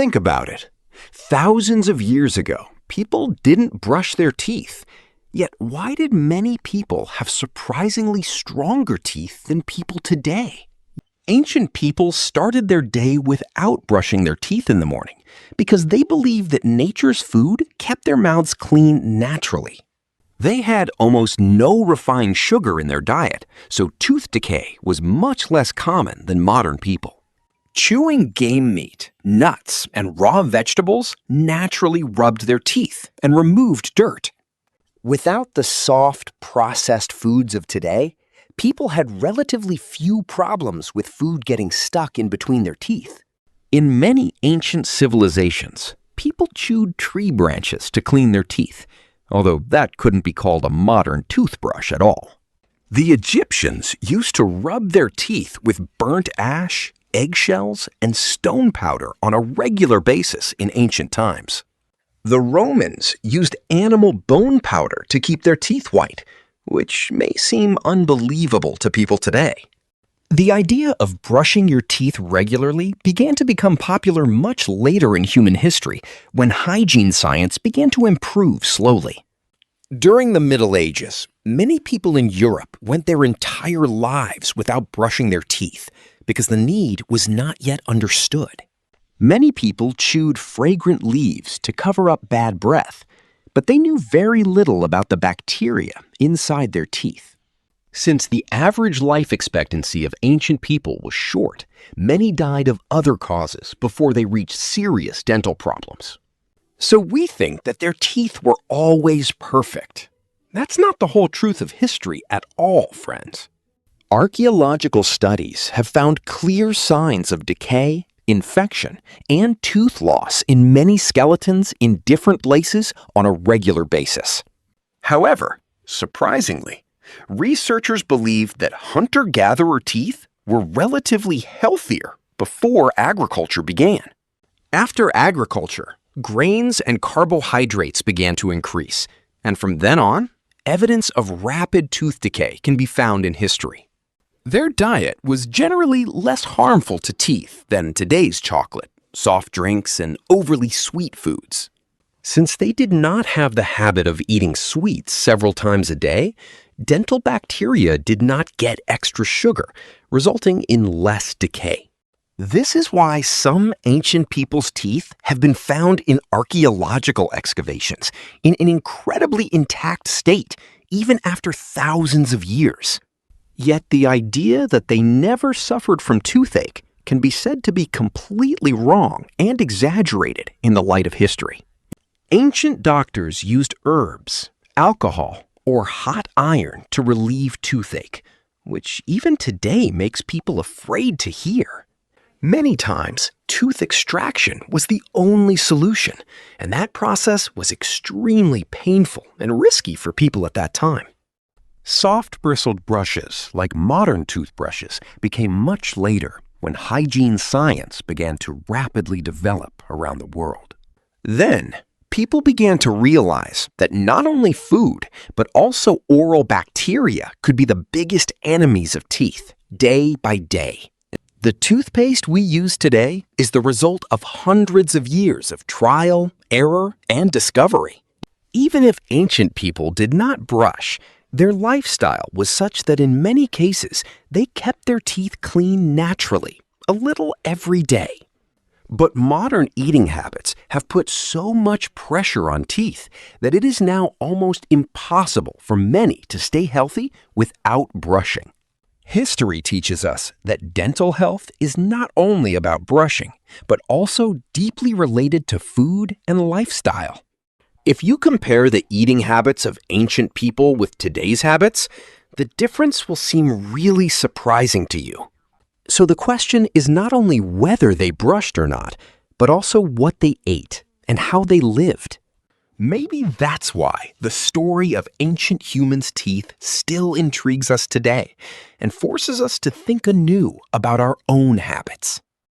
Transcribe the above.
Think about it. Thousands of years ago, people didn't brush their teeth. Yet why did many people have surprisingly stronger teeth than people today? Ancient people started their day without brushing their teeth in the morning because they believed that nature's food kept their mouths clean naturally. They had almost no refined sugar in their diet, so tooth decay was much less common than modern people. Chewing game meat, nuts, and raw vegetables naturally rubbed their teeth and removed dirt. Without the soft, processed foods of today, people had relatively few problems with food getting stuck in between their teeth. In many ancient civilizations, people chewed tree branches to clean their teeth, although that couldn't be called a modern toothbrush at all. The Egyptians used to rub their teeth with burnt ash, eggshells, and stone powder on a regular basis in ancient times. The Romans used animal bone powder to keep their teeth white, which may seem unbelievable to people today. The idea of brushing your teeth regularly began to become popular much later in human history, when hygiene science began to improve slowly. During the Middle Ages, many people in Europe went their entire lives without brushing their teeth because the need was not yet understood. Many people chewed fragrant leaves to cover up bad breath, but they knew very little about the bacteria inside their teeth. Since the average life expectancy of ancient people was short, many died of other causes before they reached serious dental problems. So we think that their teeth were always perfect. That's not the whole truth of history at all, friends. Archaeological studies have found clear signs of decay, infection, and tooth loss in many skeletons in different places on a regular basis. However, surprisingly, researchers believe that hunter-gatherer teeth were relatively healthier before agriculture began. After agriculture, grains and carbohydrates began to increase, and from then on, evidence of rapid tooth decay can be found in history. Their diet was generally less harmful to teeth than today's chocolate, soft drinks, and overly sweet foods. Since they did not have the habit of eating sweets several times a day, dental bacteria did not get extra sugar, resulting in less decay. This is why some ancient people's teeth have been found in archaeological excavations in an incredibly intact state, even after thousands of years. Yet the idea that they never suffered from toothache can be said to be completely wrong and exaggerated in the light of history. Ancient doctors used herbs, alcohol, or hot iron to relieve toothache, which even today makes people afraid to hear. Many times, tooth extraction was the only solution, and that process was extremely painful and risky for people at that time. Soft bristled brushes, like modern toothbrushes, became much later when hygiene science began to rapidly develop around the world. Then, people began to realize that not only food, but also oral bacteria could be the biggest enemies of teeth, day by day. The toothpaste we use today is the result of hundreds of years of trial, error, and discovery. Even if ancient people did not brush, their lifestyle was such that in many cases, they kept their teeth clean naturally, a little every day. But modern eating habits have put so much pressure on teeth that it is now almost impossible for many to stay healthy without brushing. History teaches us that dental health is not only about brushing, but also deeply related to food and lifestyle. If you compare the eating habits of ancient people with today's habits, the difference will seem really surprising to you. So the question is not only whether they brushed or not, but also what they ate and how they lived. Maybe that's why the story of ancient humans' teeth still intrigues us today and forces us to think anew about our own habits.